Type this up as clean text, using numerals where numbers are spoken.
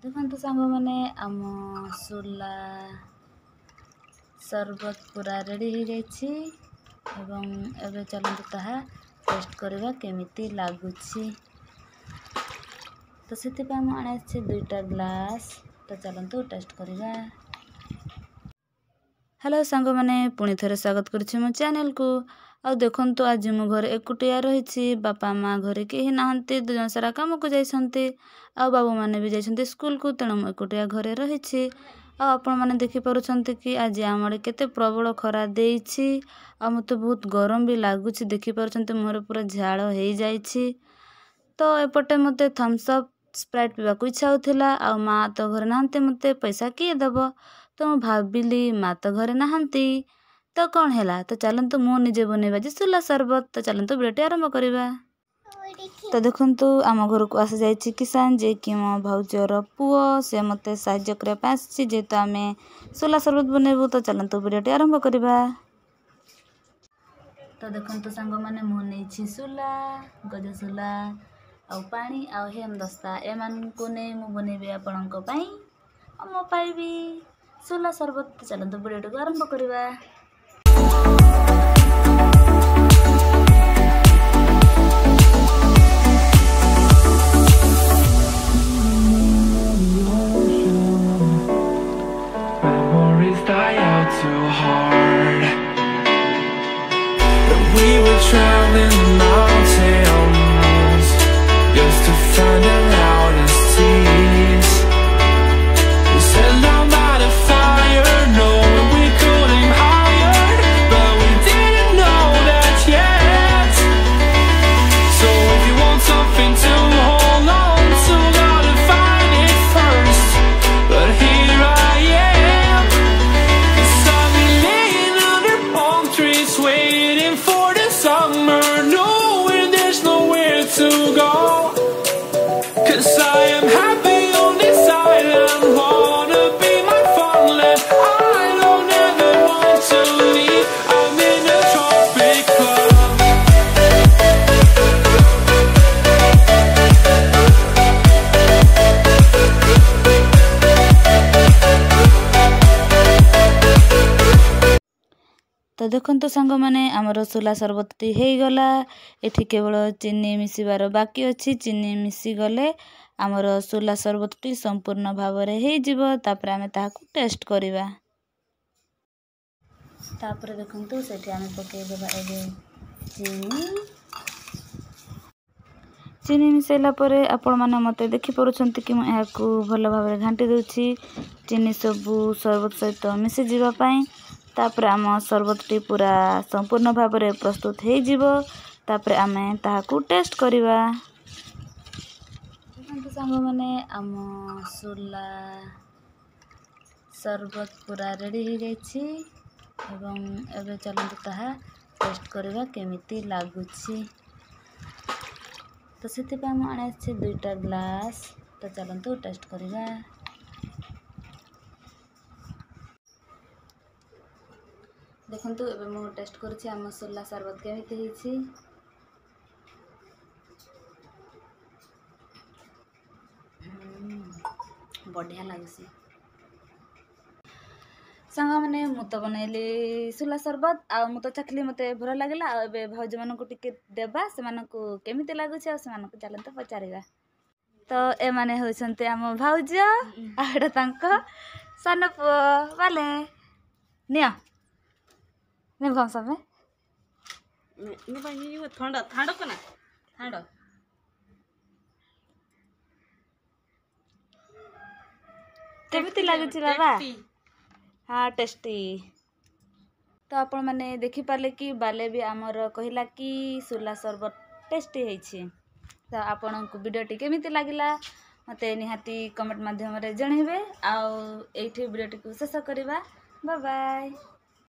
देखो सांग मैंने आम सोला सरबत पूरा रेडी हो जाइए चलते ताहा टेस्ट करवा केमिति लगुच तो से आने दुईटा ग्लास तो चलतु टेस्ट करवा। हेलो सांग मैंने पुणी थे स्वागत करुच्छे मो चैनल को। आ देखंतु आज मो घर एकुटिया रही बापा माँ घरे कहीं नहांती दुजन सारा काम को जाइछंती आ बाबू माने भी जाइछंती स्कूल को तेणु मो एकुटिया घरे रही। आपण मैंने देखि पारुछंती कि आज आम आड़े केते प्रबल खरा देइछि आ मते बहुत गरम भी लागुछ देखि पारुछंती मोर पूरा झाळ हो जाइछि। तो एपटे मते थम्स अप स्प्राइट पीवा को इच्छा होथिला आ माँ तो घर नहांती मते पैसा किए दब तो मु भाबिली माँ तो घरे नहांती तो कौन हैला तो चलतु मु निजे बनैबा जे सोला सरबत तो चलतु भिडियोटी आरंभ करवा। तो देखंतु आम घर को आसी जाइछि किसान जे कि मो भाउजर पुओ से मते साहाय्य करबा ପାଇଁ ଆସିछि जेतु आमे सोला सरबत बनैबु तो चलतु भिडियोटी आरंभ करवा। तो देखंतु सांग माने मु नैछि सोला गजा सोला आ पानी आ हेमदस्ता एमान को नै मु बनैबे आपनक पई आ मो पाइबी सोला सरबत तो चलतु भिडियोटी को आरंभ करवा। Die out too hard. But we were traveling the mountains just to find the loudest tears. We set down by the fire, knowing we couldn't hide, but we didn't know that yet. So if you want something to hold on to, gotta find it first. But here I am, waiting for the summer, knowing there's nowhere to go. 'Cause I am happy on this island, wanna be my farmland. I don't ever want to leave, I'm in a tropic club. तो देखंतु सांग माने आमर सोला सरबतटी हो गला। एठी केवल चीनी मिसिबार बाकी अछि। चीनी मिसी गले आमर सोला सरबतटी संपूर्ण भाव रे हे जिवो तापर आमे ताहाकु टेस्ट करिवा। तापर देखंतु सेठी आमे पके देबा एबे चीनी मिसेला परे आपण माने मते देखि परुछंती कि म एहाकु भलो भाव रे घांटी देउछि चीनी सबु सरबत सहित मिसि जिवा पई। तापर आम सरबतटी पूरा संपूर्ण भाव में प्रस्तुत हो जिवो तापर आमे ताहाकु टेस्ट करवा। सांग माने आम सोला सरबत पूरा रेडी हो जाइछि एबे चलतु ताहा टेस्ट करवा केमिति लागुछि। तो से आने दुईटा ग्लास तो चलतु टेस्ट करवा। देखंतु एबे मु टेस्ट करछि आम सोला सरबत केमिति हिछि। बढ़िया लागुछि सांग माने मु तो बनैली सोला सरबत आ मु तो चखली मते भल लागला। आ एबे भौज मानकु टिके देबा से मानकु केमिति लागुछि आ से मानकु चलंत पचारिबा। तो ए माने होइसंते आम भौज आडा तांको सान पुओ वाले निया ने कौन सा में ने पानी वो ठंडा ठंडा को ना ठंडा केमिति लागुछि बाबा। हाँ टेस्टी। तो आपण माने देखि पाले कि बाले भी आमर कहिला कि सोला सरबत टेस्टी होइछि। तो आपण को वीडियोटी केमिति लागिला मते निहाती कमेंट माध्यम रे जणैबे। आ एठी वीडियोटी को शेष करबा। Bye bye.